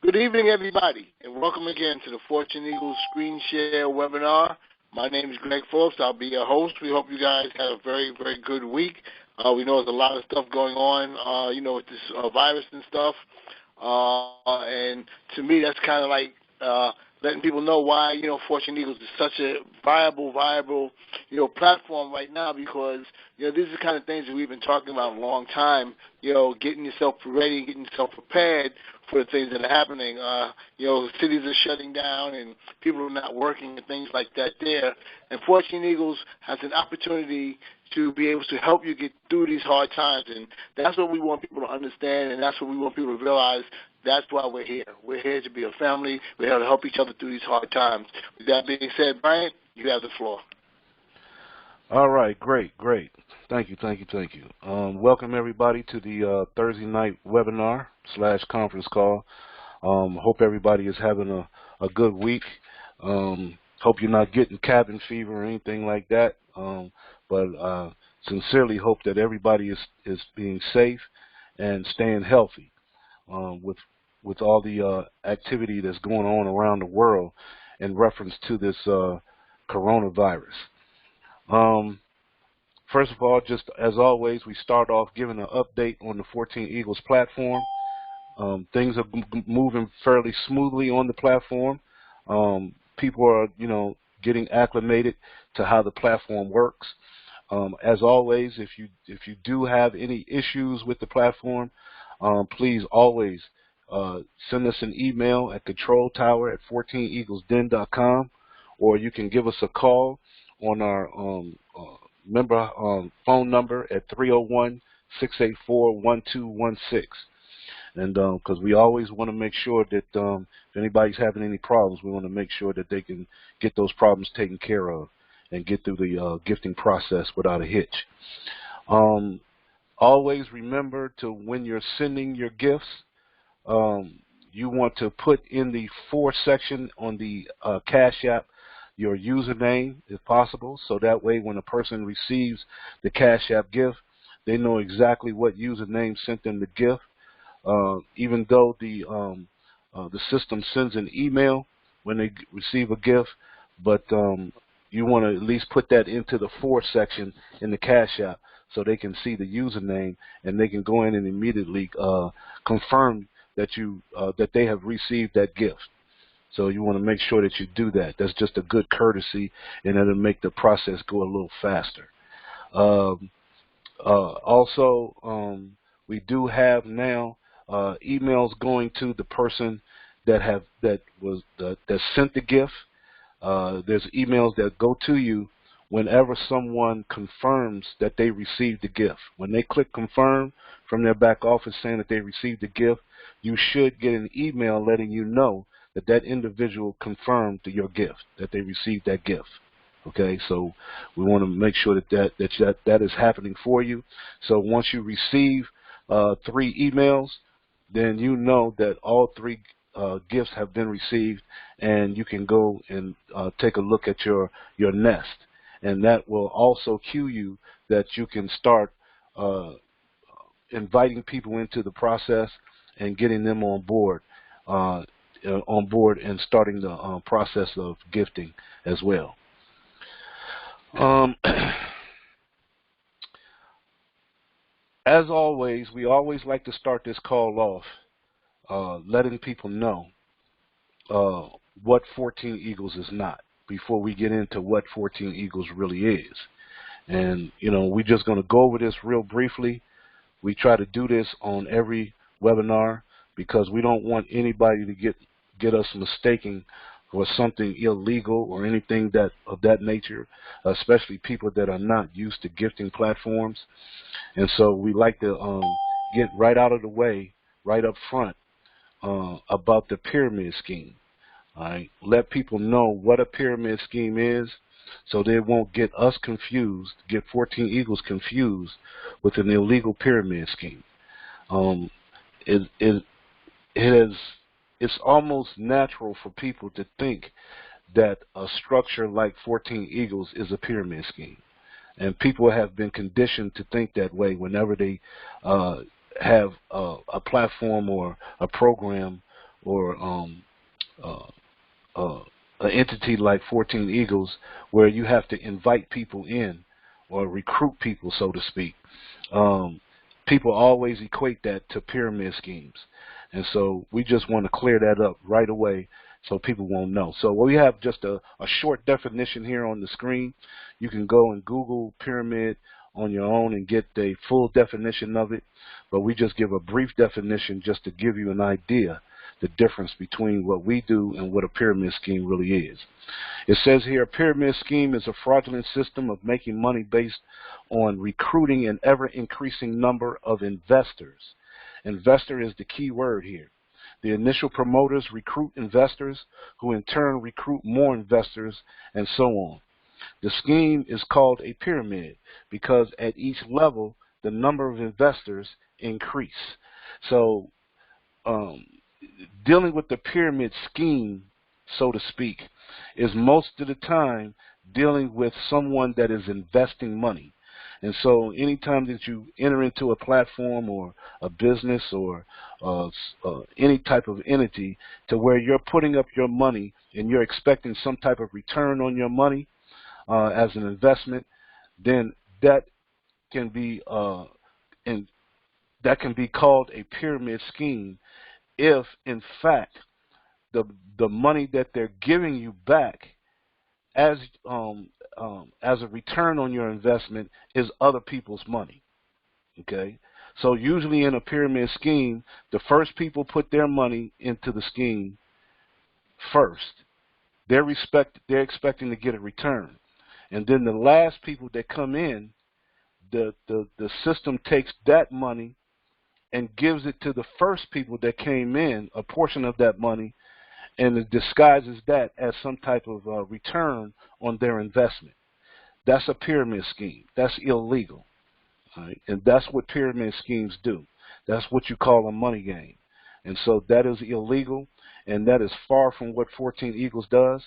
Good evening, everybody, and welcome again to the Fortune Eagles Screen Share webinar. My name is Greg Phillips. I'll be your host. We hope you guys had a very, very good week. We know there's a lot of stuff going on, with this virus and stuff. And to me, that's kind of like letting people know why, Fortune Eagles is such a viable, platform right now because, these are the kind of things that we've been talking about a long time, getting yourself ready, getting yourself prepared for the things that are happening. Cities are shutting down and people are not working and things like that there. And Fortune Eagles has an opportunity to be able to help you get through these hard times. And that's what we want people to understand, and that's what we want people to realize. That's why we're here. We're here to be a family. We're here to help each other through these hard times. With that being said, Brian, you have the floor. All right, great. Thank you. Welcome, everybody, to the Thursday night webinar / conference call. Hope everybody is having a good week. Hope you're not getting cabin fever or anything like that. But sincerely hope that everybody is being safe and staying healthy with all the activity that's going on around the world in reference to this coronavirus. First of all, just as always, we start off giving an update on the 14 Eagles platform. Things are moving fairly smoothly on the platform. People are, getting acclimated to how the platform works. As always, if you do have any issues with the platform, please always send us an email at controltower@14eaglesden.com, or you can give us a call on our member phone number at 301-684-1216. And because we always want to make sure that if anybody's having any problems, we want to make sure that they can get those problems taken care of and get through the gifting process without a hitch. Always remember to, when you're sending your gifts, you want to put in the for section on the Cash App your username, if possible, so that way when a person receives the Cash App gift, they know exactly what username sent them the gift. Even though the system sends an email when they receive a gift, but you want to at least put that into the for section in the Cash App so they can see the username and they can go in and immediately confirm that that they have received that gift. So you want to make sure that you do that. That's just a good courtesy, and it'll make the process go a little faster. Also, we do have now emails going to the person that sent the gift. There's emails that go to you whenever someone confirms that they received the gift. When they click confirm from their back office saying that they received the gift, you should get an email letting you know that individual confirmed your gift, that they received that gift. Okay, so we want to make sure that is happening for you. So once you receive 3 emails, then you know that all 3 gifts have been received, and you can go and take a look at your nest, and that will also cue you that you can start inviting people into the process and getting them on board and starting the process of gifting as well. As always, we always like to start this call off letting people know what 14 Eagles is not before we get into what 14 Eagles really is. And, we're just going to go over this real briefly. We try to do this on every webinar because we don't want anybody to get us mistaken for something illegal or anything of that nature, especially people that are not used to gifting platforms. And so we like to get right out of the way, right up front, about the pyramid scheme. All right, let people know what a pyramid scheme is, so they won't get us confused, get 14 Eagles confused with an illegal pyramid scheme. It's almost natural for people to think that a structure like 14 Eagles is a pyramid scheme. And people have been conditioned to think that way whenever they have a platform or a program or uh, uh, an entity like 14 Eagles, where you have to invite people in or recruit people, so to speak. Um, People always equate that to pyramid schemes. And so we just want to clear that up right away so people won't know. So we have just a short definition here on the screen. You can go and Google pyramid on your own and get the full definition of it. But we just give a brief definition just to give you an idea the difference between what we do and what a pyramid scheme really is. It says here, a pyramid scheme is a fraudulent system of making money based on recruiting an ever-increasing number of investors. Investor is the key word here. The initial promoters recruit investors, who in turn recruit more investors, and so on. The scheme is called a pyramid because at each level, the number of investors increase. So, dealing with the pyramid scheme, so to speak, is most of the time dealing with someone that is investing money. And so anytime that you enter into a platform or a business or any type of entity to where you're putting up your money and you're expecting some type of return on your money as an investment, then that can be called a pyramid scheme if, in fact, the money that they're giving you back as a return on your investment is other people's money. Okay, so usually in a pyramid scheme, the first people put their money into the scheme first. They're expecting to get a return, and then the last people that come in, the system takes that money and gives it to the first people that came in, a portion of that money, and it disguises that as some type of return on their investment. That's a pyramid scheme. That's illegal. Right? And that's what pyramid schemes do. That's what you call a money game. And so that is illegal, and that is far from what 14 Eagles does.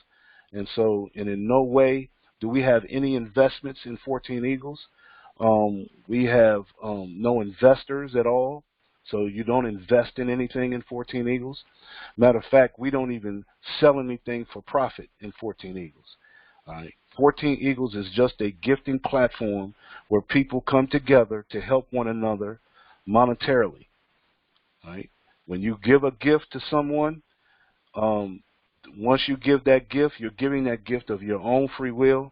And so, and in no way do we have any investments in 14 Eagles. We have no investors at all. So you don't invest in anything in 14 Eagles. Matter of fact, we don't even sell anything for profit in 14 Eagles. All right. 14 Eagles is just a gifting platform where people come together to help one another monetarily. All right. When you give a gift to someone, once you give that gift, you're giving that gift of your own free will,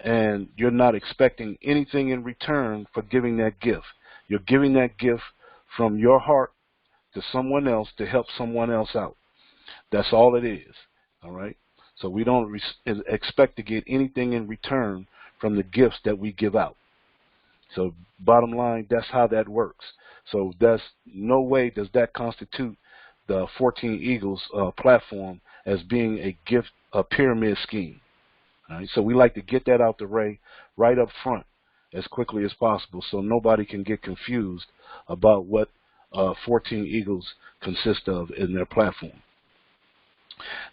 and you're not expecting anything in return for giving that gift. You're giving that gift from your heart to someone else to help someone else out. That's all it is. All right. So we don't expect to get anything in return from the gifts that we give out. So bottom line, that's how that works. So that's no way does that constitute the 14 Eagles platform as being a pyramid scheme. All right. So we like to get that out the way right up front as quickly as possible so nobody can get confused about what 14 Eagles consist of in their platform.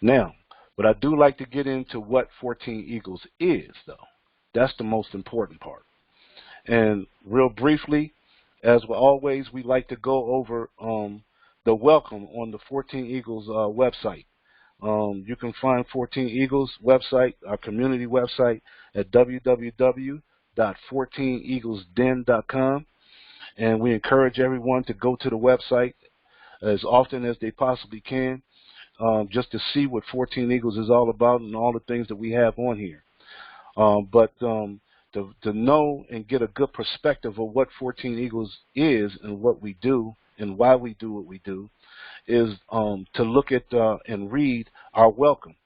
Now, but I do like to get into what 14 Eagles is, though. That's the most important part. And real briefly, as always, we like to go over the welcome on the 14 Eagles website. You can find 14 Eagles website, our community website, at www.14eaglesden.com. And we encourage everyone to go to the website as often as they possibly can, just to see what 14 Eagles is all about and all the things that we have on here. But to know and get a good perspective of what 14 Eagles is and what we do and why we do what we do is to look at and read our welcome.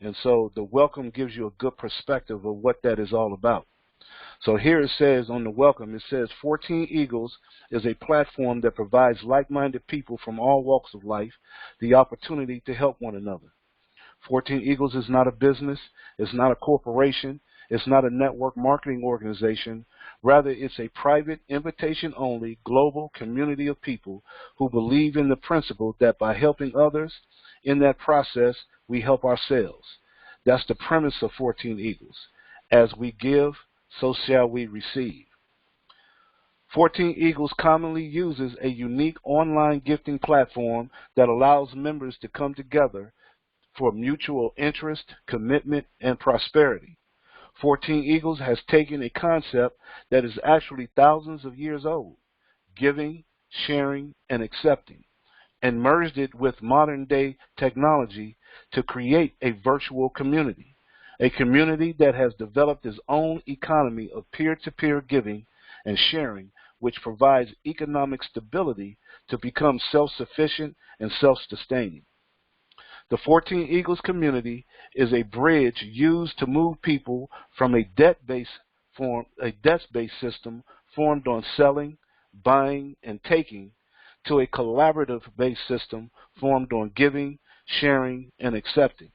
And so the welcome gives you a good perspective of what that is all about. So here it says on the welcome, it says 14 Eagles is a platform that provides like-minded people from all walks of life the opportunity to help one another. 14 Eagles is not a business, it's not a corporation, it's not a network marketing organization. Rather, it's a private, invitation-only, global community of people who believe in the principle that by helping others, in that process, we help ourselves. That's the premise of 14 Eagles. As we give, so shall we receive. 14 Eagles commonly uses a unique online gifting platform that allows members to come together for mutual interest, commitment, and prosperity. 14 Eagles has taken a concept that is actually thousands of years old, giving, sharing, and accepting, and merged it with modern-day technology to create a virtual community, a community that has developed its own economy of peer-to-peer giving and sharing, which provides economic stability to become self-sufficient and self-sustaining. The 14 Eagles community is a bridge used to move people from a debt-based system formed on selling, buying, and taking to a collaborative-based system formed on giving, sharing, and accepting.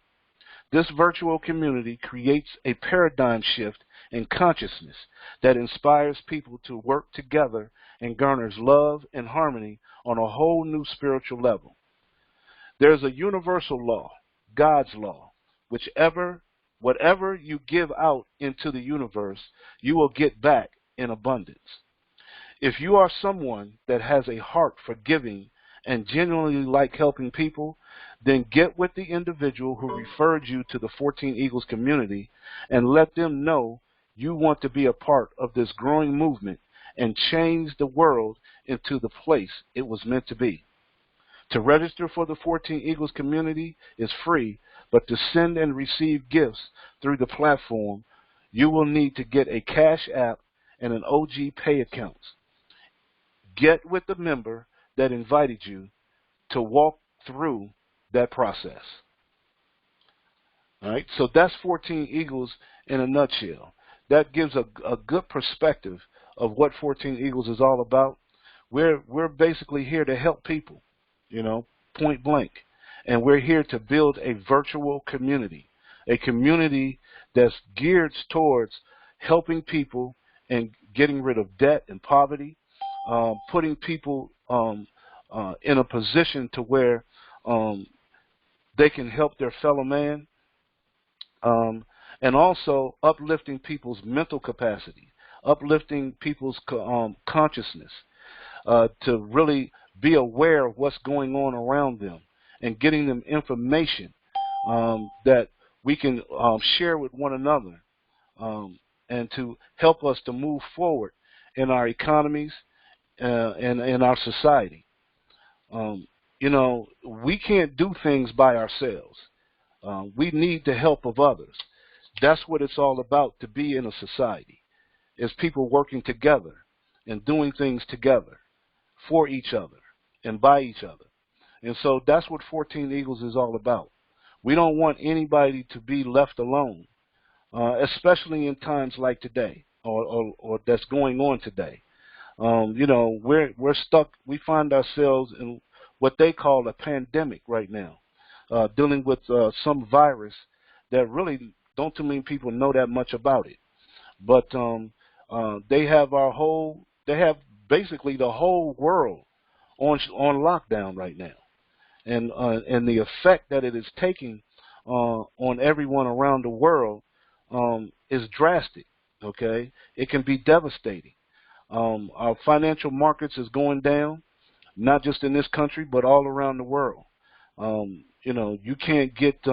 This virtual community creates a paradigm shift in consciousness that inspires people to work together and garners love and harmony on a whole new spiritual level. There's a universal law, God's law, whatever you give out into the universe, you will get back in abundance. If you are someone that has a heart for giving and genuinely like helping people, then get with the individual who referred you to the 14 Eagles community and let them know you want to be a part of this growing movement and change the world into the place it was meant to be. To register for the 14 Eagles community is free, but to send and receive gifts through the platform, you will need to get a Cash App and an OG Pay account. Get with the member that invited you to walk through that process. All right, so that's 14 Eagles in a nutshell. That gives a good perspective of what 14 Eagles is all about. We're basically here to help people, point blank. And we're here to build a virtual community, a community that's geared towards helping people and getting rid of debt and poverty, putting people in a position to where they can help their fellow man, and also uplifting people's mental capacity, uplifting people's consciousness, to really be aware of what's going on around them and getting them information that we can share with one another, and to help us to move forward in our economies and in our society. We can't do things by ourselves. We need the help of others. That's what it's all about, to be in a society. It's people working together and doing things together for each other and by each other. And so that's what 14 Eagles is all about. We don't want anybody to be left alone, especially in times like today or that's going on today. We're stuck. We find ourselves in what they call a pandemic right now, dealing with some virus that really don't too many people know that much about it. But they have basically the whole world on lockdown right now, and the effect that it is taking on everyone around the world is drastic. Okay, it can be devastating. Our financial markets is going down, not just in this country, but all around the world. You can't get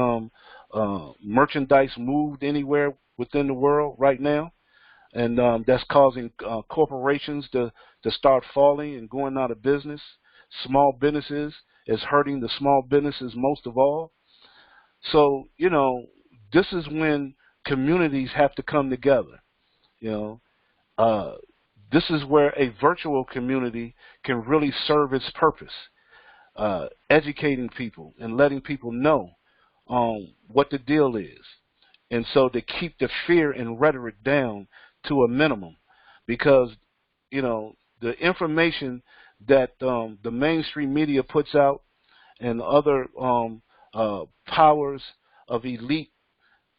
merchandise moved anywhere within the world right now, and that's causing corporations to start falling and going out of business. Small businesses is hurting the small businesses most of all. So, this is when communities have to come together. This is where a virtual community can really serve its purpose, educating people and letting people know what the deal is. And so to keep the fear and rhetoric down to a minimum, because, the information that the mainstream media puts out and other powers of elite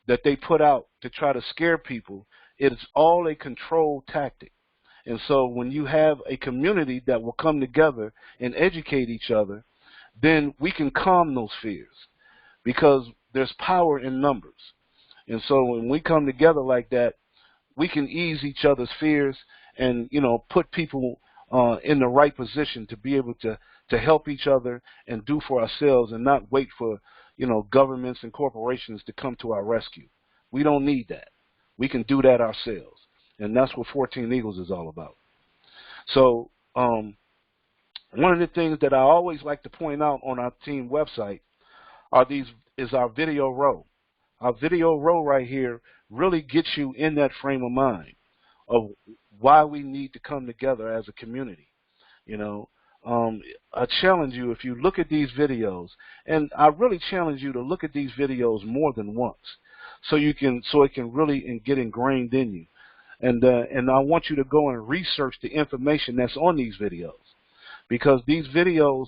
that they put out to try to scare people, it's all a control tactic. And so when you have a community that will come together and educate each other, then we can calm those fears, because there's power in numbers. And so when we come together like that, we can ease each other's fears and put people in the right position to be able to help each other and do for ourselves, and not wait for governments and corporations to come to our rescue. We don't need that. We can do that ourselves, and that's what 14 Eagles is all about. So one of the things that I always like to point out on our team website is our video row. Our video row right here really gets you in that frame of mind of why we need to come together as a community. I challenge you, if you look at these videos, and I really challenge you to look at these videos more than once, so it can really get ingrained in you. And I want you to go and research the information that's on these videos, because these videos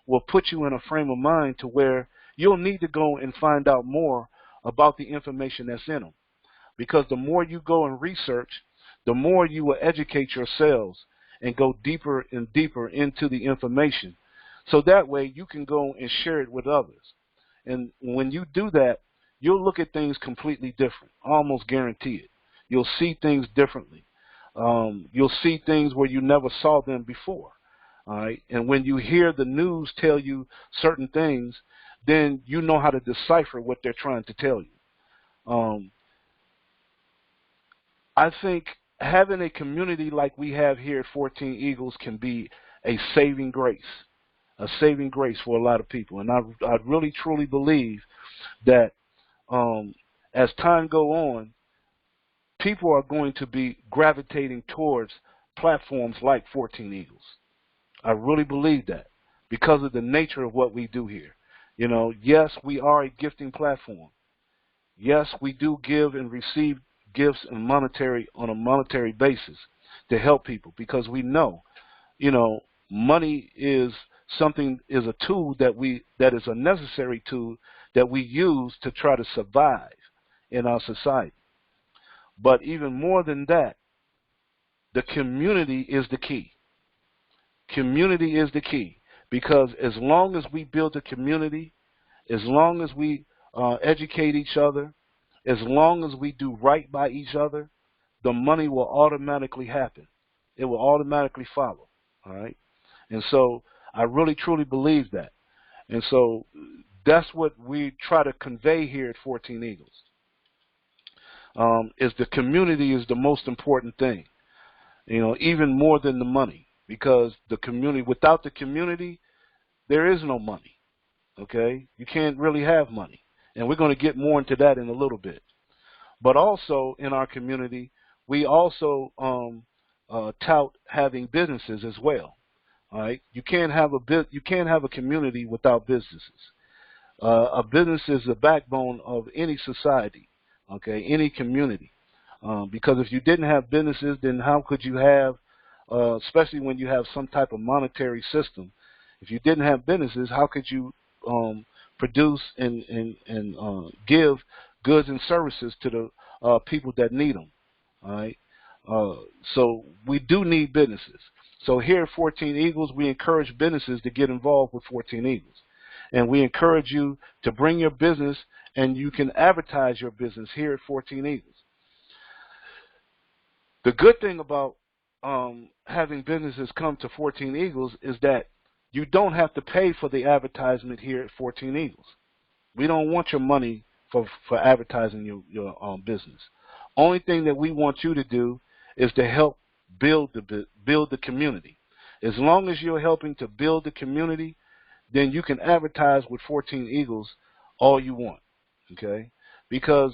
will put you in a frame of mind to where you'll need to go and find out more about the information that's in them. Because the more you go and research, the more you will educate yourselves and go deeper and deeper into the information. So that way you can go and share it with others. And when you do that, you'll look at things completely different. I almost guarantee it. You'll see things differently. You'll see things where you never saw them before. All right. And when you hear the news tell you certain things, then you know how to decipher what they're trying to tell you. I think having a community like we have here at 14 Eagles can be a saving grace for a lot of people. And I really, truly believe that as time go on, people are going to be gravitating towards platforms like 14 Eagles. I really believe that because of the nature of what we do here. Yes, we are a gifting platform. Yes, we do give and receive gifts and on a monetary basis to help people, because we know, money is a tool that is a necessary tool that we use to try to survive in our society. But even more than that, the community is the key. Community is the key, because as long as we build a community, as long as we educate each other, as long as we do right by each other, the money will automatically happen. It will automatically follow. All right? And so I really, truly believe that. And so that's what we try to convey here at 14 Eagles, is the community is the most important thing, even more than the money, because without the community, there is no money. Okay? You can't really have money. And we're going to get more into that in a little bit. But also in our community, we also tout having businesses as well. All right? You can't have a community without businesses. A business is the backbone of any society, okay, any community. Because if you didn't have businesses, then how could you have, especially when you have some type of monetary system, if you didn't have businesses, how could you produce and give goods and services to the people that need them? All right. So we do need businesses. So here at 14 Eagles, we encourage businesses to get involved with 14 Eagles. And we encourage you to bring your business, and you can advertise your business here at 14 Eagles. The good thing about having businesses come to 14 Eagles is that you don't have to pay for the advertisement here at 14 Eagles. We don't want your money for advertising your business. Only thing that we want you to do is to help build the community. As long as you're helping to build the community, then you can advertise with 14 Eagles all you want, okay? Because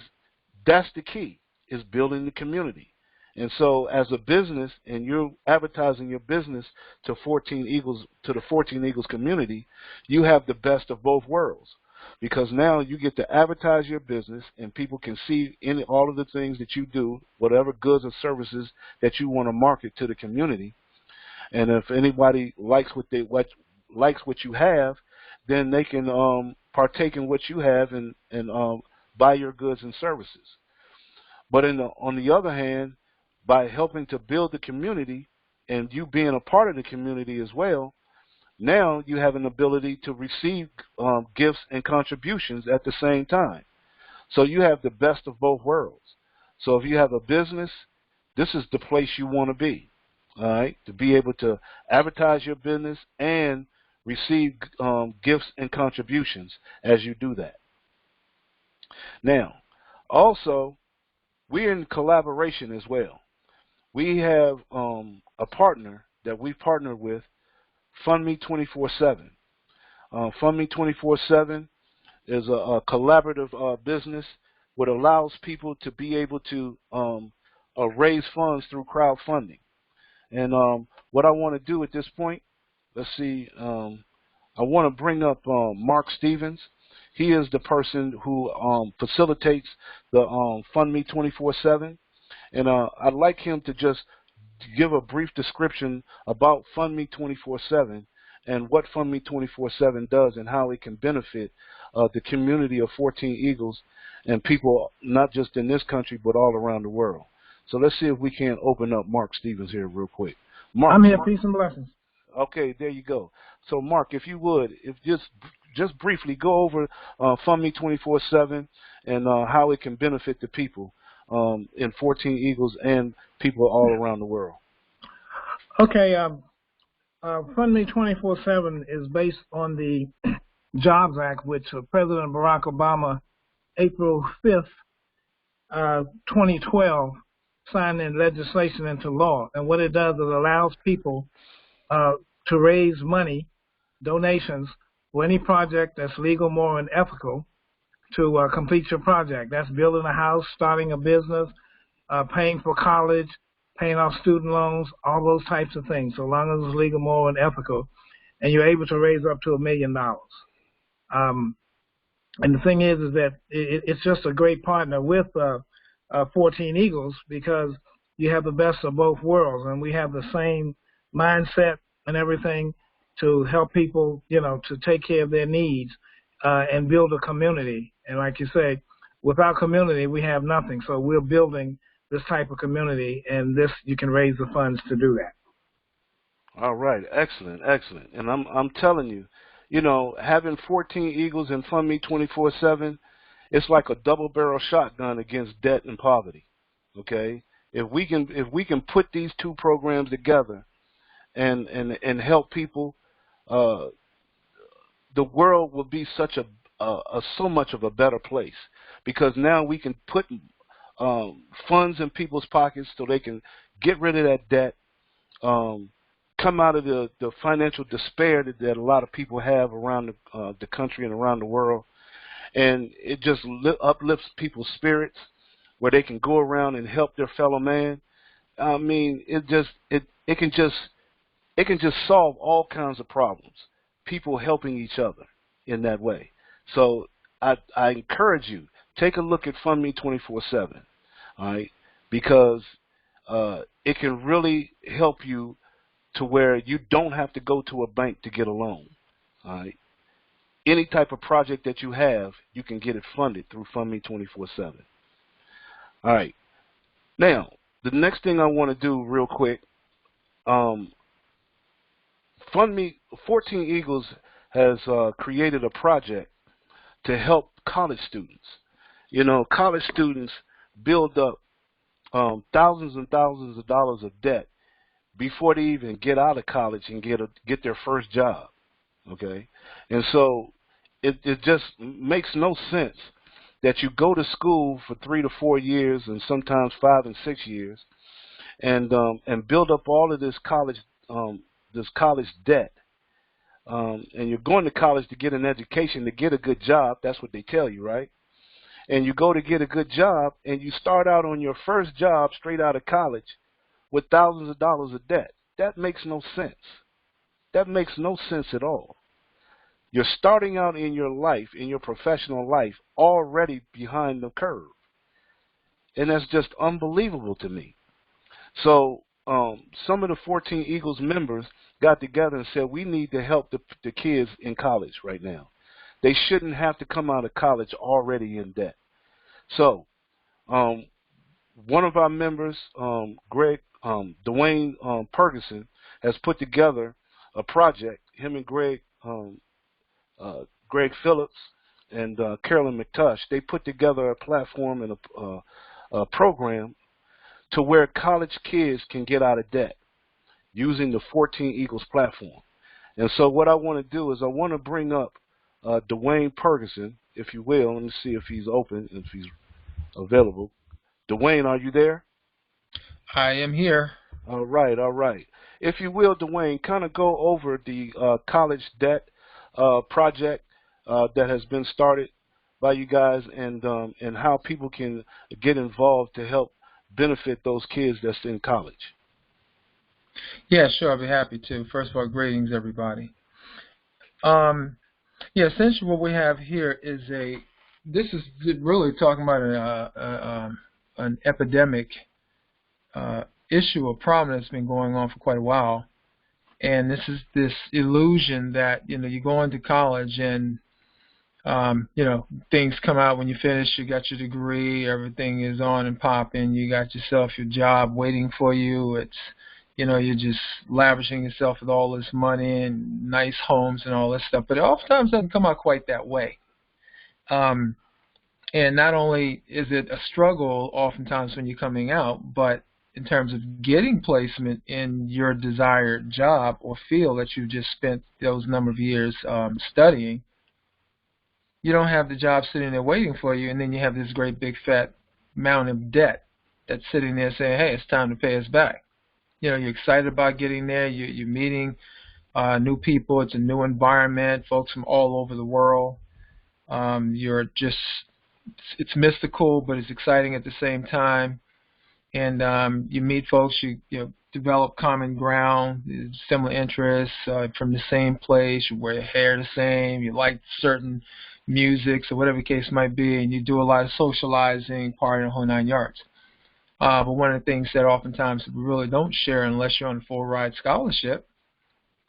that's the key, is building the community. And so as a business, and you're advertising your business to 14 Eagles, to the 14 Eagles community, you have the best of both worlds. Because now you get to advertise your business, and people can see all of the things that you do, whatever goods or services that you want to market to the community. And if anybody likes what you have, then they can partake in what you have and buy your goods and services. But on the other hand, by helping to build the community and you being a part of the community as well, now you have an ability to receive gifts and contributions at the same time. So you have the best of both worlds. So if you have a business, this is the place you want to be. all right, to be able to advertise your business and receive gifts and contributions as you do that. Now, also, we're in collaboration as well. We have a partner that we partnered with, Fund Me 24/7. Fund Me 24/7 is a collaborative business which allows people to be able to raise funds through crowdfunding. And what I want to do at this point, let's see, I want to bring up Mark Stevens. He is the person who facilitates the Fund Me 24/7. And I'd like him to just give a brief description about Fund Me 24/7 and what Fund Me 24/7 does and how it can benefit the community of 14 Eagles and people not just in this country but all around the world. So let's see if we can open up Mark Stevens here real quick. Mark, I'm here. Peace and blessings. Okay, there you go. So Mark, if you would, if just briefly go over Fund Me 24/7 and how it can benefit the people in 14 Eagles and people all around the world. Okay, Fund Me 24/7 is based on the Jobs Act, which President Barack Obama, April 5th, 2012, signed in legislation into law. And what it does is it allows people to raise money, donations, for any project that's legal, moral, and ethical to complete your project. That's building a house, starting a business, paying for college, paying off student loans, all those types of things, so long as it's legal, moral, and ethical, and you're able to raise up to $1 million. And the thing is that it's just a great partner with 14 Eagles because you have the best of both worlds, and we have the same mindset and everything to help people, to take care of their needs and build a community. And like you say, without community, we have nothing. So we're building this type of community, and you can raise the funds to do that. All right, excellent, excellent. And I'm telling you, having 14 Eagles and Fund Me 24/7, it's like a double-barrel shotgun against debt and poverty. Okay, if we can put these two programs together and help people, the world will be so much of a better place, because now we can put funds in people's pockets so they can get rid of that debt, come out of the financial despair that a lot of people have around the country and around the world, and it just uplifts people's spirits where they can go around and help their fellow man. I mean, it can just solve all kinds of problems. People helping each other in that way. So I encourage you, take a look at Fund Me 24/7, all right, because it can really help you to where you don't have to go to a bank to get a loan. All right, any type of project that you have, you can get it funded through Fund Me 24/7. All right, now the next thing I want to do real quick. Fund Me 14 Eagles has created a project to help college students. College students build up thousands and thousands of dollars of debt before they even get out of college and get their first job. Okay, and so it just makes no sense that you go to school for 3 to 4 years and sometimes 5 and 6 years and build up all of this college debt, and you're going to college to get an education, to get a good job. That's what they tell you, right? And you go to get a good job, and you start out on your first job straight out of college with thousands of dollars of debt. That makes no sense. That makes no sense at all. You're starting out in your life, in your professional life, already behind the curve. And that's just unbelievable to me. So some of the 14 Eagles members got together and said, we need to help the kids in college right now. They shouldn't have to come out of college already in debt. So one of our members, Dwayne Ferguson, has put together a project. Him and Greg Phillips and Carolyn McTush, they put together a platform and a program to where college kids can get out of debt. using the 14 Eagles platform. And so what I want to do is I want to bring up Dwayne Ferguson, if you will. Let me see if he's open, if he's available. Dwayne, are you there? I am here. All right, all right. If you will, Dwayne, kind of go over the college debt project that has been started by you guys, and how people can get involved to help benefit those kids that's in college. Yeah, sure, I'll be happy to. First of all, greetings, everybody. Yeah, essentially what we have here is this is really talking about an epidemic issue or problem that's been going on for quite a while. And this is this illusion that, you go into college and, things come out when you finish, you got your degree, everything is on and popping, you got yourself your job waiting for you, it's, you're just lavishing yourself with all this money and nice homes and all this stuff. But it oftentimes doesn't come out quite that way. And not only is it a struggle oftentimes when you're coming out, but in terms of getting placement in your desired job or field that you've just spent those number of years studying, you don't have the job sitting there waiting for you, and then you have this great big fat mountain of debt that's sitting there saying, hey, it's time to pay us back. You're excited about getting there. You're meeting new people. It's a new environment, folks from all over the world. It's mystical, but it's exciting at the same time. And you meet folks, you develop common ground, similar interests from the same place. You wear your hair the same. You like certain musics or whatever the case might be, and you do a lot of socializing, partying, the whole 9 yards. But one of the things that oftentimes we really don't share unless you're on a full-ride scholarship,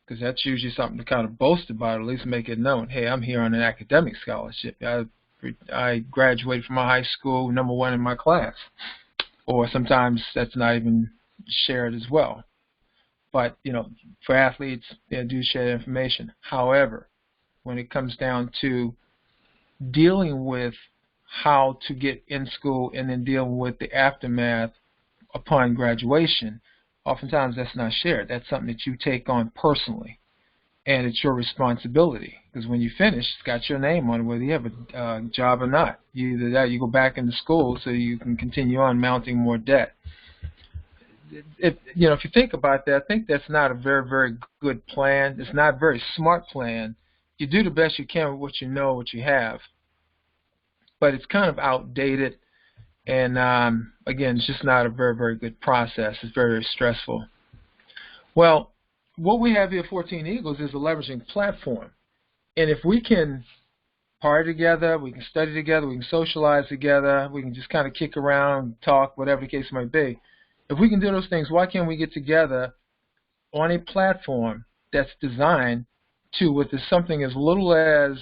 because that's usually something to kind of boast about, or at least make it known. Hey, I'm here on an academic scholarship. I graduated from my high school #1 in my class. Or sometimes that's not even shared as well. But, for athletes, they do share information. However, when it comes down to dealing with how to get in school and then dealing with the aftermath upon graduation, oftentimes that's not shared. That's something that you take on personally, and it's your responsibility. Because when you finish, it's got your name on it, whether you have a job or not. Either that, you go back into school so you can continue on mounting more debt. If you think about that, I think that's not a very, very good plan. It's not a very smart plan. You do the best you can with what you know, what you have. But it's kind of outdated, and again, it's just not a very, very good process. It's very, very stressful. Well, what we have here at 14 Eagles is a leveraging platform. And if we can party together, we can study together, we can socialize together, we can just kind of kick around, talk, whatever the case might be. If we can do those things, why can't we get together on a platform that's designed to, with something as little as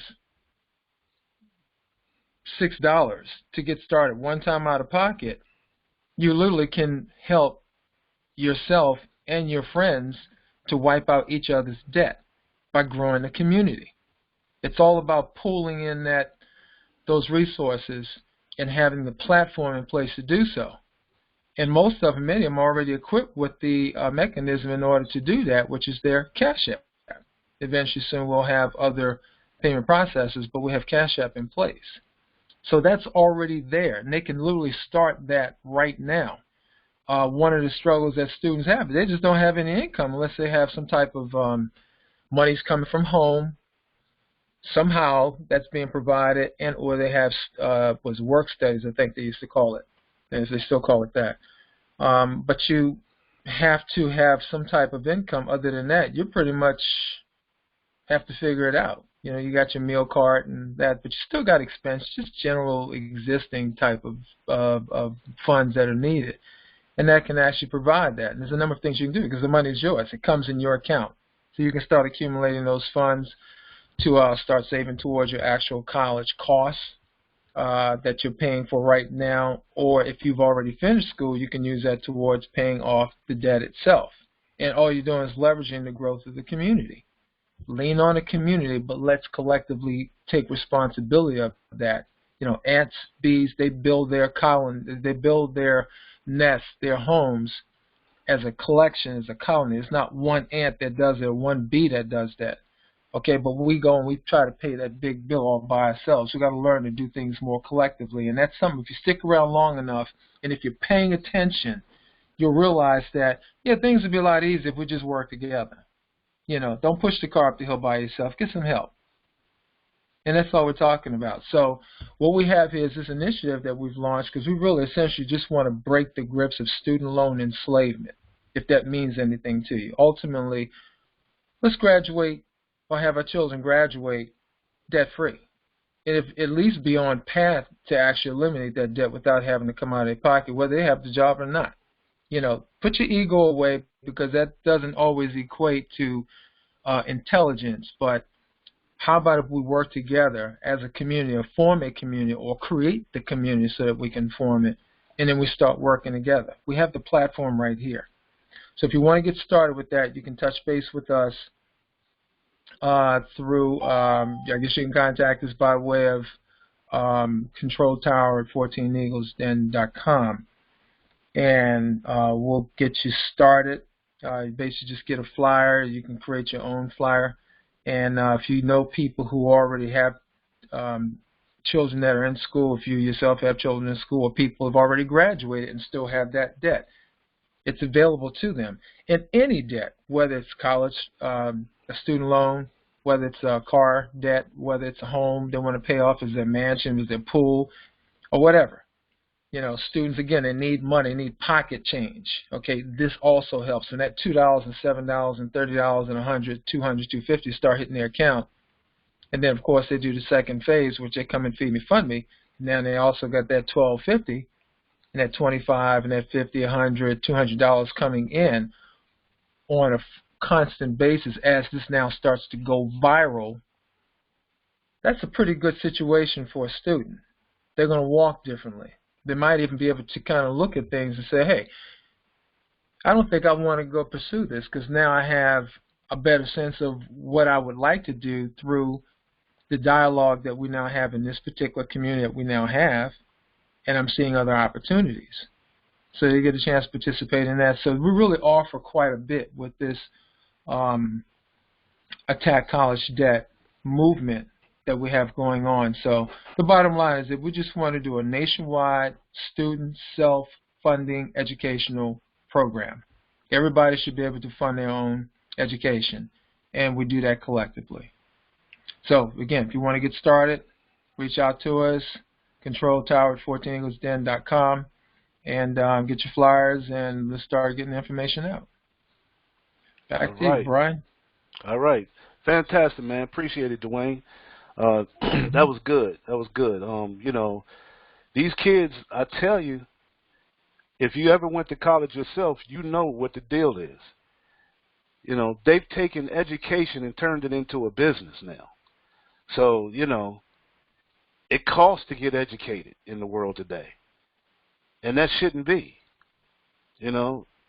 $6 to get started, one time out of pocket, you literally can help yourself and your friends to wipe out each other's debt by growing the community. It's all about pulling in those resources and having the platform in place to do so. And most of them, many of them, are already equipped with the mechanism in order to do that, which is their Cash App. Eventually, soon we'll have other payment processors, but we have Cash App in place. So that's already there, and they can literally start that right now. One of the struggles that students have, they just don't have any income unless they have some type of money's coming from home, somehow that's being provided, and or they have work studies, I think they used to call it, and they still call it that. But you have to have some type of income. Other than that, you pretty much have to figure it out. You got your meal card and that, but you still got expense, just general existing type of funds that are needed. And that can actually provide that. And there's a number of things you can do because the money is yours. It comes in your account. So you can start accumulating those funds to start saving towards your actual college costs that you're paying for right now. Or if you've already finished school, you can use that towards paying off the debt itself. And all you're doing is leveraging the growth of the community. Lean on the community, but let's collectively take responsibility of that. Ants, bees, they build their colonies, they build their nests, their homes as a collection, as a colony. It's not one ant that does it or one bee that does that. Okay, but we go and we try to pay that big bill all by ourselves. We got to learn to do things more collectively, and that's something. If you stick around long enough, and if you're paying attention, you'll realize that things would be a lot easier if we just work together. Don't push the car up the hill by yourself. Get some help, and that's all we're talking about. So what we have here is this initiative that we've launched because we really essentially just want to break the grips of student loan enslavement, if that means anything to you. Ultimately, let's graduate or have our children graduate debt-free. And if at least be on path to actually eliminate that debt without having to come out of their pocket, whether they have the job or not. Put your ego away because that doesn't always equate to intelligence. But how about if we work together as a community or form a community or create the community so that we can form it, and then we start working together. We have the platform right here. So if you want to get started with that, you can touch base with us through, I guess you can contact us by way of control tower at 14eaglesden.com, and we'll get you started. You basically just get a flyer. You can create your own flyer, and if you know people who already have children that are in school, if you yourself have children in school, or people have already graduated and still have that debt, it's available to them. And any debt, whether it's college, a student loan, whether it's a car debt, whether it's a home they want to pay off, is their mansion, is their pool, or whatever. Students, again, they need money, need pocket change. Okay, this also helps. And that $2 and $7 and $30 and $100, $200, $250 start hitting their account. And then, of course, they do the second phase, which they come and feed me, fund me. And then they also got that $12.50 and that $25 and that $50, $100, $200 coming in on a constant basis as this now starts to go viral. That's a pretty good situation for a student. They're going to walk differently. They might even be able to kind of look at things and say, hey, I don't think I want to go pursue this because now I have a better sense of what I would like to do through the dialogue that we now have in this particular community that we now have, and I'm seeing other opportunities. So you get a chance to participate in that. So we really offer quite a bit with this Attack College Debt movement that we have going on. So the bottom line is that we just want to do a nationwide student self-funding educational program. Everybody should be able to fund their own education, and we do that collectively. So again, if you want to get started, reach out to us, control tower at 14eaglesden.com, and get your flyers, and let's start getting the information out. Back to you, Brian. All right. Fantastic, man. Appreciate it, Dwayne. That was good. That was good. These kids, I tell you, if you ever went to college yourself, you know what the deal is. They've taken education and turned it into a business now. So, it costs to get educated in the world today. And that shouldn't be.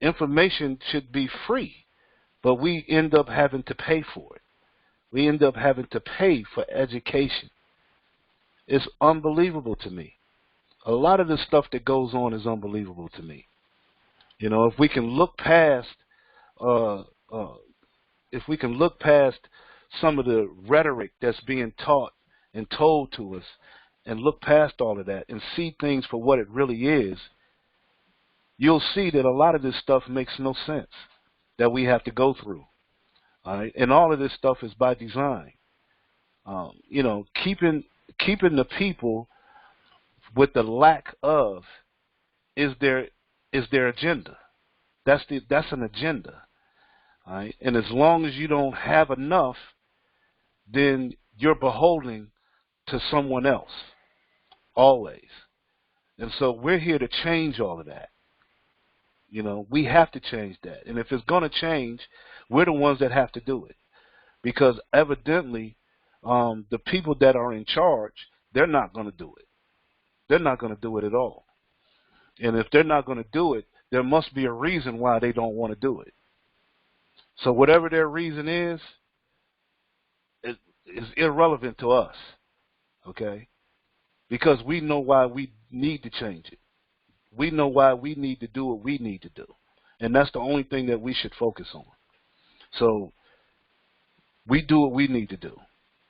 Information should be free, but we end up having to pay for it. We end up having to pay for education. It's unbelievable to me. A lot of the stuff that goes on is unbelievable to me. If we can look past, some of the rhetoric that's being taught and told to us, and look past all of that and see things for what it really is, you'll see that a lot of this stuff makes no sense that we have to go through. All right? And all of this stuff is by design. Keeping the people with the lack of is their agenda. That's an agenda. All right? And as long as you don't have enough, then you're beholden to someone else, always. And so we're here to change all of that. We have to change that. And if it's going to change, we're the ones that have to do it. Because evidently, the people that are in charge, they're not going to do it. They're not going to do it at all. And if they're not going to do it, there must be a reason why they don't want to do it. So whatever their reason is irrelevant to us, okay? Because we know why we need to change it. We know why we need to do what we need to do. And that's the only thing that we should focus on. So we do what we need to do.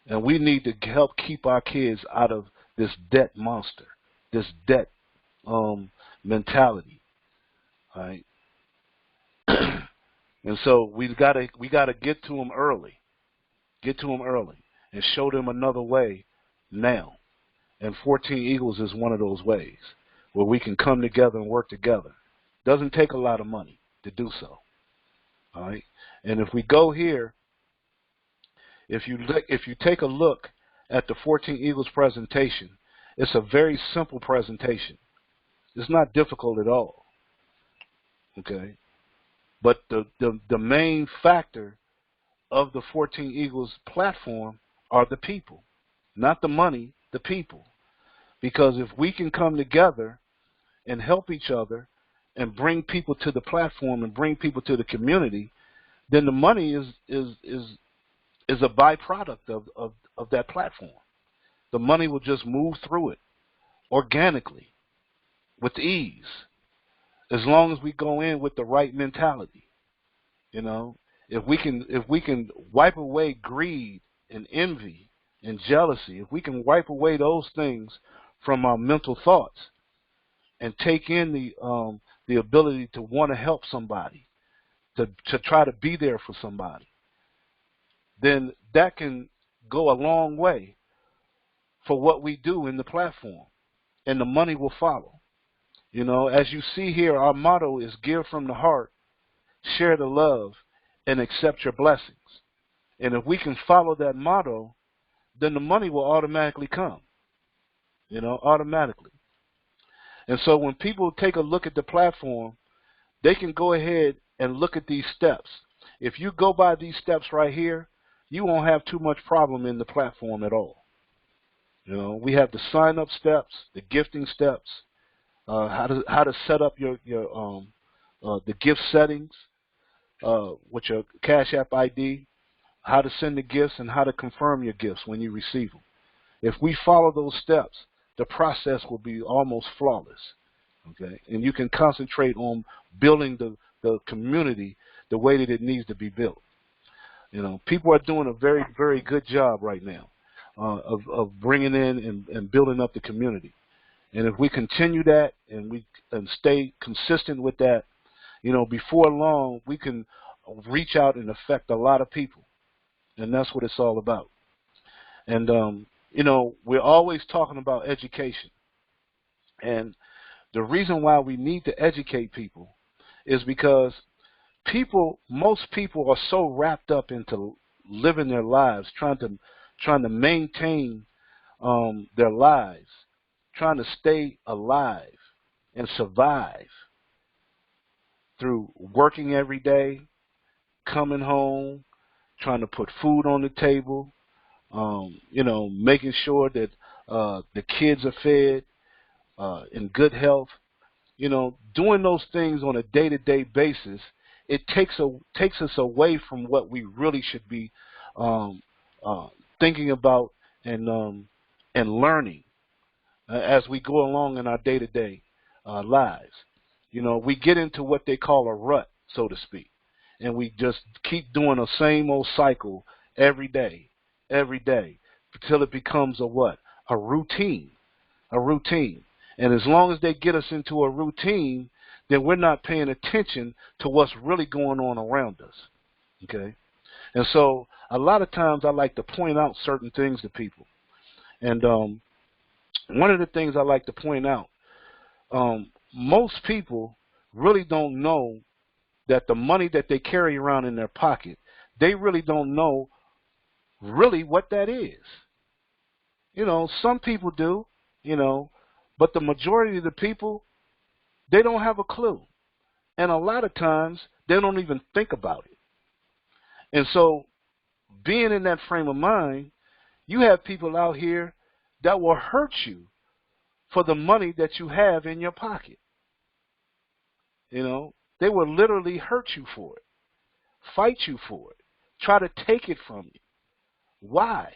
And we need to help keep our kids out of this debt monster, this debt mentality. All right? And so we gotta get to them early. Get to them early and show them another way now. And 14 Eagles is one of those ways where we can come together and work together. Doesn't take a lot of money to do so. All right? And if we go here, if you take a look at the 14 Eagles presentation, it's a very simple presentation. It's not difficult at all. Okay? But the main factor of the 14 Eagles platform are the people, not the money, the people. Because if we can come together and help each other and bring people to the platform and bring people to the community, then the money is a byproduct of that platform. The money will just move through it organically, with ease, as long as we go in with the right mentality. You know, if we can wipe away greed and envy and jealousy, if we can wipe away those things from our mental thoughts and take in the ability to want to help somebody, to try to be there for somebody, then that can go a long way for what we do in the platform, and the money will follow. You know, as you see here, our motto is give from the heart, share the love, and accept your blessings. And if we can follow that motto, then the money will automatically come, you know, automatically. And so when people take a look at the platform, they can go ahead and look at these steps. If you go by these steps right here, you won't have too much problem in the platform at all. You know, we have the sign-up steps, the gifting steps, how to set up your the gift settings with your Cash App ID, how to send the gifts, and how to confirm your gifts when you receive them. If we follow those steps, the process will be almost flawless. Okay, and you can concentrate on building the community the way that it needs to be built. You know, people are doing a very, very good job right now of bringing in and building up the community. And if we continue that and stay consistent with that, you know, before long we can reach out and affect a lot of people, and that's what it's all about. And you know, we're always talking about education, and the reason why we need to educate people is because most people are so wrapped up into living their lives, trying to maintain their lives, trying to stay alive and survive through working every day, coming home, trying to put food on the table, you know, making sure that the kids are fed, in good health. You know, doing those things on a day-to-day basis, it takes us away from what we really should be thinking about and learning as we go along in our day-to-day lives. You know, we get into what they call a rut, so to speak, and we just keep doing the same old cycle every day, until it becomes a what? A routine. And as long as they get us into a routine, then we're not paying attention to what's really going on around us. Okay? And so a lot of times I like to point out certain things to people. And one of the things I like to point out, most people really don't know that the money that they carry around in their pocket, they really don't know really what that is. You know, some people do, you know, but the majority of the people, they don't have a clue. And a lot of times, they don't even think about it. And so, being in that frame of mind, you have people out here that will hurt you for the money that you have in your pocket. You know, they will literally hurt you for it, fight you for it, try to take it from you. Why?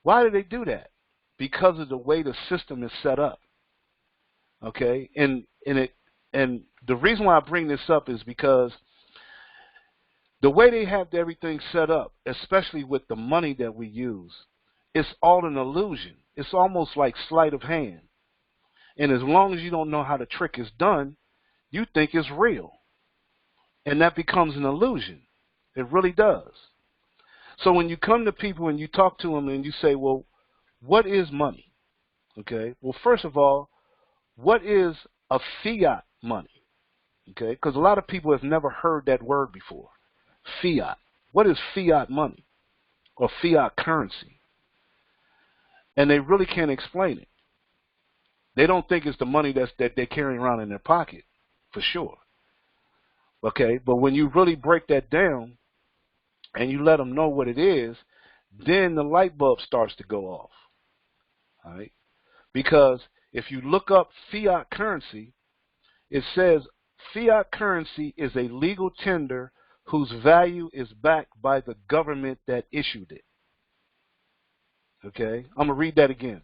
Why do they do that? Because of the way the system is set up. Okay, and and the reason why I bring this up is because the way they have everything set up, especially with the money that we use, it's all an illusion. It's almost like sleight of hand. And as long as you don't know how the trick is done, you think it's real. And that becomes an illusion. It really does. So when you come to people and you talk to them and you say, well, what is money? Okay. Well, first of all, what is a fiat money? Okay. Because a lot of people have never heard that word before. Fiat. What is fiat money or fiat currency? And they really can't explain it. They don't think it's the money that they're carrying around in their pocket, for sure. Okay. But when you really break that down and you let them know what it is, then the light bulb starts to go off. All right? Because if you look up fiat currency, it says fiat currency is a legal tender whose value is backed by the government that issued it. Okay? I'm going to read that again.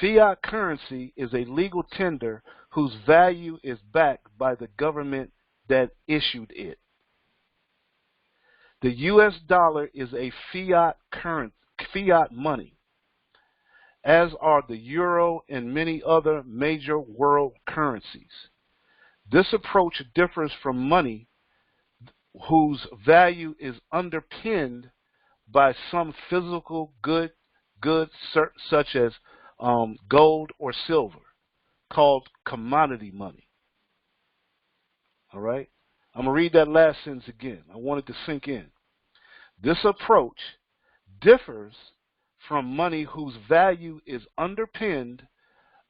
Fiat currency is a legal tender whose value is backed by the government that issued it. The U.S. dollar is a fiat money, as are the euro and many other major world currencies. This approach differs from money whose value is underpinned by some physical goods such as gold or silver, called commodity money. All right? I'm going to read that last sentence again. I want it to sink in. This approach differs from money whose value is underpinned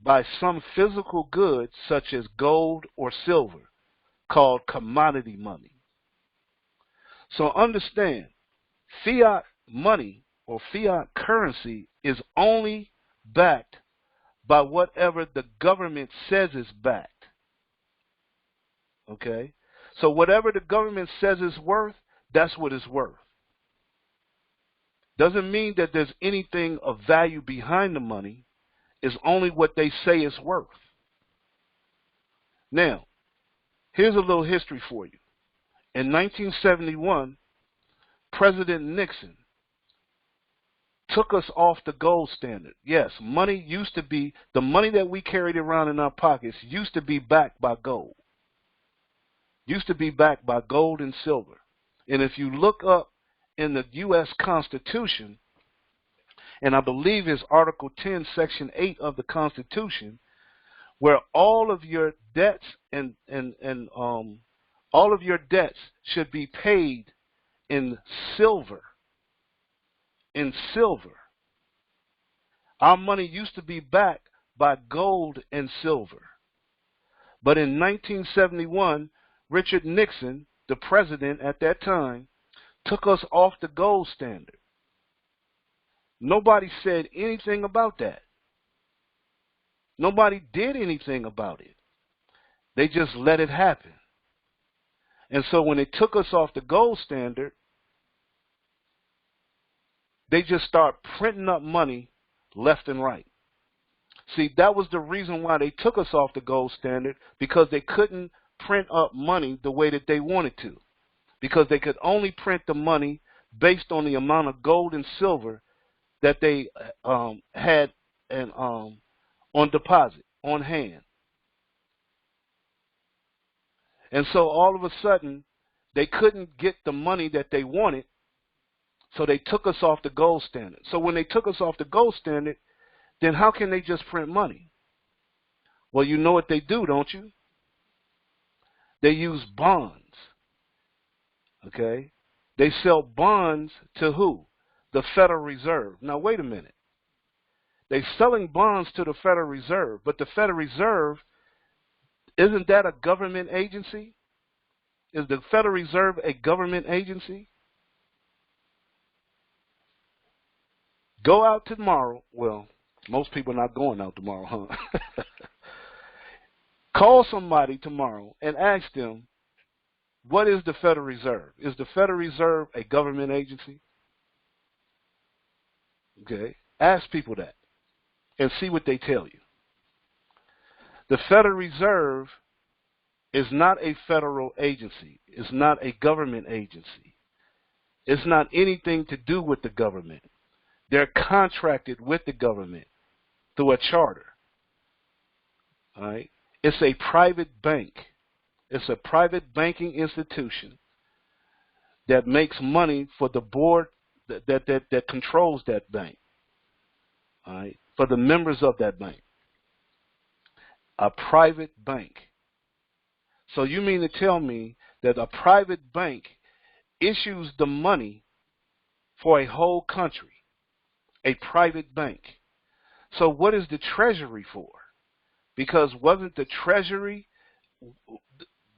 by some physical goods such as gold or silver, called commodity money. So understand, fiat money or fiat currency is only backed by whatever the government says is backed. Okay? So whatever the government says is worth, that's what it's worth. Doesn't mean that there's anything of value behind the money. It's only what they say it's worth. Now, here's a little history for you. In 1971, President Nixon took us off the gold standard. Yes, money used to be, the money that we carried around in our pockets used to be backed by gold. Used to be backed by gold and silver. And if you look up in the U.S. Constitution, and I believe it's Article 10, Section 8 of the Constitution, where all of your debts and all of your debts should be paid in silver. In silver. Our money used to be backed by gold and silver. But in 1971, Richard Nixon, the president at that time, took us off the gold standard. Nobody said anything about that. Nobody did anything about it. They just let it happen. And so when they took us off the gold standard, they just start printing up money left and right. See, that was the reason why they took us off the gold standard, because they couldn't print up money the way that they wanted to. Because they could only print the money based on the amount of gold and silver that they had on deposit, on hand. And so all of a sudden, they couldn't get the money that they wanted, so they took us off the gold standard. So when they took us off the gold standard, then how can they just print money? Well, you know what they do, don't you? They use bonds. Okay? They sell bonds to who? The Federal Reserve. Now, wait a minute. They're selling bonds to the Federal Reserve, but the Federal Reserve, isn't that a government agency? Is the Federal Reserve a government agency? Go out tomorrow. Well, most people are not going out tomorrow, huh? Call somebody tomorrow and ask them, what is the Federal Reserve? Is the Federal Reserve a government agency? Okay. Ask people that and see what they tell you. The Federal Reserve is not a federal agency. It's not a government agency. It's not anything to do with the government. They're contracted with the government through a charter. All right? It's a private bank. It's a private banking institution that makes money for the board that controls that bank. All right? For the members of that bank. A private bank. So you mean to tell me that a private bank issues the money for a whole country? A private bank. So what is the Treasury for? Because wasn't the Treasury,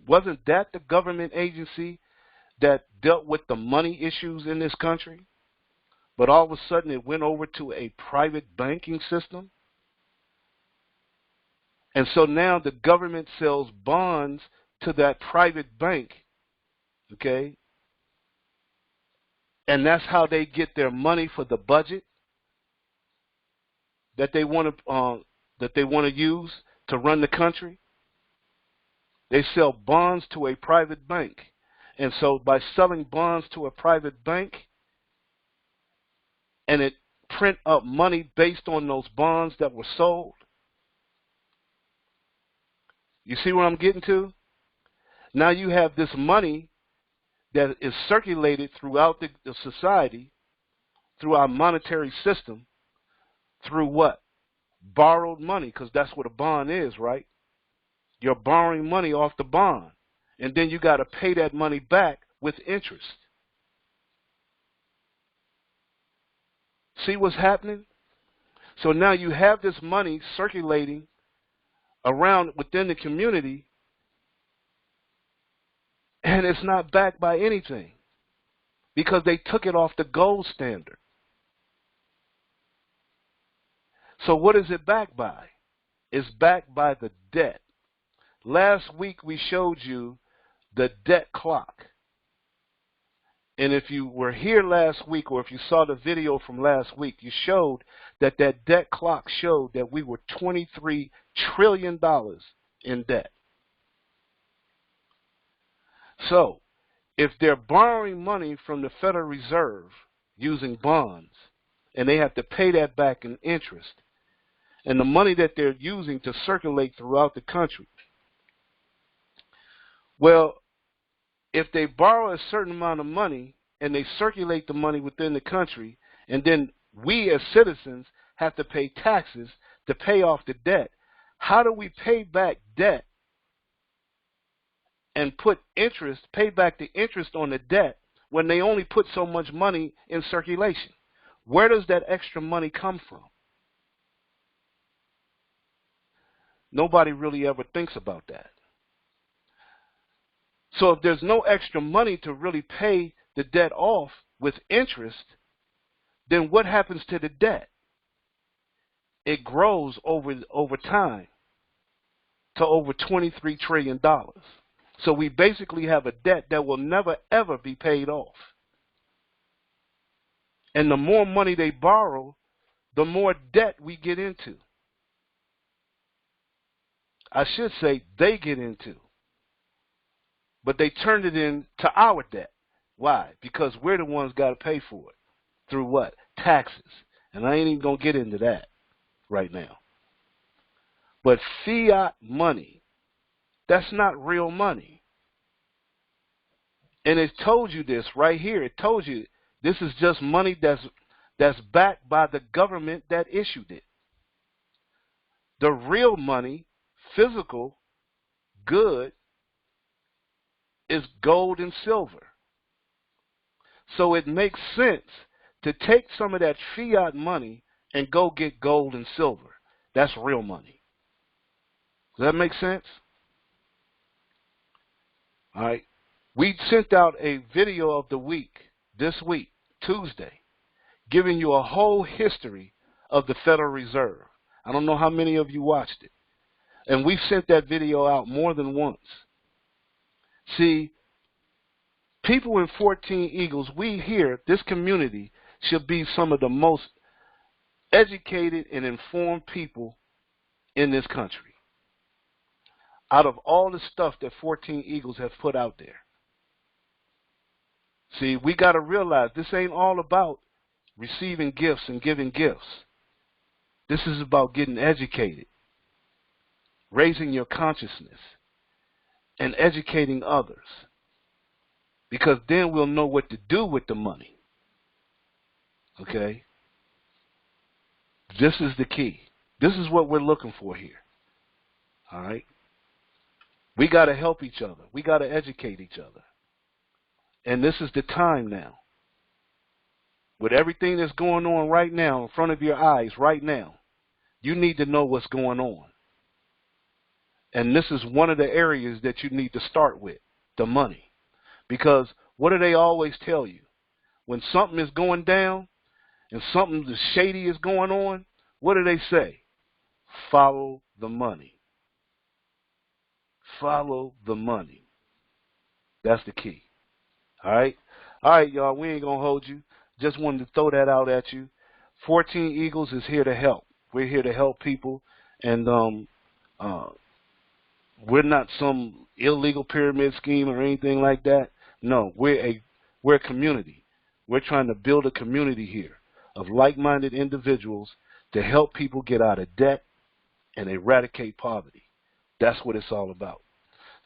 wasn't that the government agency that dealt with the money issues in this country? But all of a sudden it went over to a private banking system? And so now the government sells bonds to that private bank, okay? And that's how they get their money for the budget that they want to use to run the country. They sell bonds to a private bank. And so by selling bonds to a private bank, and it print up money based on those bonds that were sold. You see where I'm getting to? Now you have this money that is circulated throughout the society, through our monetary system, through what? Borrowed money, because that's what a bond is, right? You're borrowing money off the bond, and then you got to pay that money back with interest. See what's happening? So now you have this money circulating around within the community, and it's not backed by anything because they took it off the gold standard. So what is it backed by? It's backed by the debt. Last week we showed you the debt clock. And if you were here last week, or if you saw the video from last week, you showed that that debt clock showed that we were $23 trillion in debt. So if they're borrowing money from the Federal Reserve using bonds, and they have to pay that back in interest, and the money that they're using to circulate throughout the country, well, if they borrow a certain amount of money and they circulate the money within the country, and then we as citizens have to pay taxes to pay off the debt, how do we pay back debt and pay back the interest on the debt when they only put so much money in circulation? Where does that extra money come from? Nobody really ever thinks about that. So if there's no extra money to really pay the debt off with interest, then what happens to the debt? It grows over time to over $23 trillion. So we basically have a debt that will never, ever be paid off. And the more money they borrow, the more debt we get into. I should say they get into. But they turned it into our debt. Why? Because we're the ones got to pay for it. Through what? Taxes. And I ain't even going to get into that right now. But fiat money, that's not real money. And it told you this right here. It told you this is just money that's backed by the government that issued it. The real money, physical, good, is gold and silver. So it makes sense to take some of that fiat money and go get gold and silver. That's real money. Does that make sense? All right. We sent out a video of the week, this week, Tuesday, giving you a whole history of the Federal Reserve. I don't know how many of you watched it. And we've sent that video out more than once. See, people in 14 Eagles, we here, this community, should be some of the most educated and informed people in this country. out of all the stuff that 14 Eagles have put out there. See, we got to realize this ain't all about receiving gifts and giving gifts. This is about getting educated, raising your consciousness, and educating others. Because then we'll know what to do with the money. Okay? This is the key. This is what we're looking for here. All right? We got to help each other. We got to educate each other. And this is the time now. With everything that's going on right now in front of your eyes right now, you need to know what's going on. And this is one of the areas that you need to start with, the money. Because what do they always tell you? When something is going down and something shady is going on, what do they say? Follow the money. Follow the money. That's the key. All right? All right, y'all, we ain't going to hold you. Just wanted to throw that out at you. 14 Eagles is here to help. We're here to help people. And we're not some illegal pyramid scheme or anything like that. No, we're a community. We're trying to build a community here of like-minded individuals to help people get out of debt and eradicate poverty. That's what it's all about.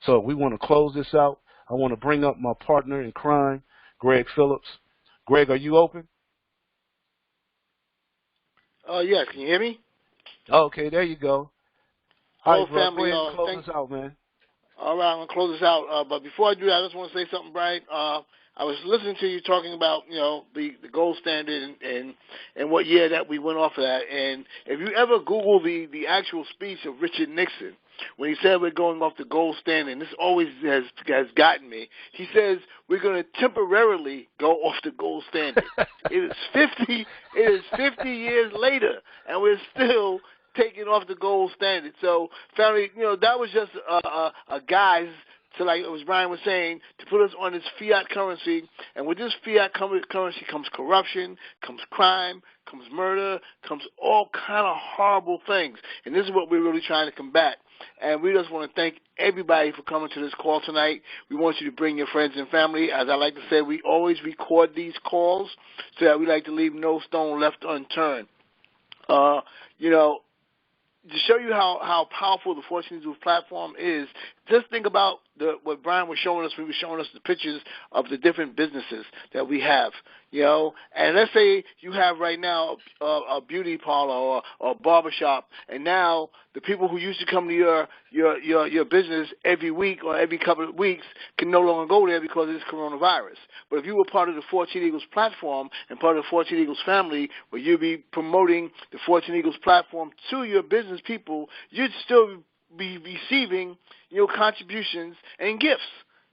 So we want to close this out. I want to bring up my partner in crime, Greg Phillips. Greg, are you open? Yes, can you hear me? Okay, there you go. All right, bro, family, go ahead and close us out, man. All right, I'm going to close this out. But before I do that, I just want to say something, Brian. I was listening to you talking about, the gold standard and what year that we went off of that. And if you ever Google the actual speech of Richard Nixon, when he said we're going off the gold standard, and this always has gotten me, he says we're going to temporarily go off the gold standard. It is 50 years later, and we're still taking off the gold standard. So, family, that was just a guise to, like it was Brian was saying, to put us on this fiat currency. And with this fiat currency comes corruption, comes crime, comes murder, comes all kind of horrible things. And this is what we're really trying to combat. And we just want to thank everybody for coming to this call tonight. We want you to bring your friends and family. As I like to say, we always record these calls so that we like to leave no stone left unturned. To show you how powerful the 14 Eagles platform is, just think about what Brian was showing us when he was showing us the pictures of the different businesses that we have, And let's say you have right now a beauty parlor or a barbershop, and now the people who used to come to your business every week or every couple of weeks can no longer go there because of this coronavirus. But if you were part of the 14 Eagles platform and part of the 14 Eagles family, where you'd be promoting the 14 Eagles platform to your business people, you'd still be receiving, contributions and gifts,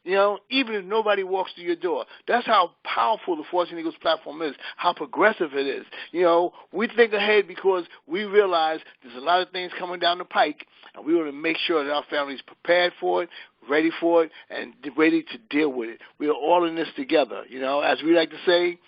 even if nobody walks through your door. That's how powerful the 14 Eagles platform is, how progressive it is. We think ahead because we realize there's a lot of things coming down the pike, and we want to make sure that our family is prepared for it, ready for it, and ready to deal with it. We are all in this together. As we like to say,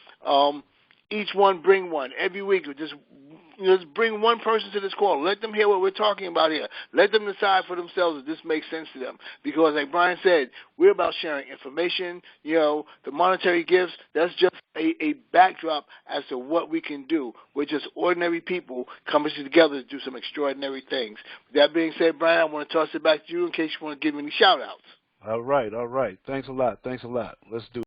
each one bring one. Every week, just bring one person to this call. Let them hear what we're talking about here. Let them decide for themselves if this makes sense to them. Because like Brian said, we're about sharing information. The monetary gifts, that's just a backdrop as to what we can do. We're just ordinary people coming together to do some extraordinary things. With that being said, Brian, I want to toss it back to you in case you want to give me any shout-outs. All right. Thanks a lot. Let's do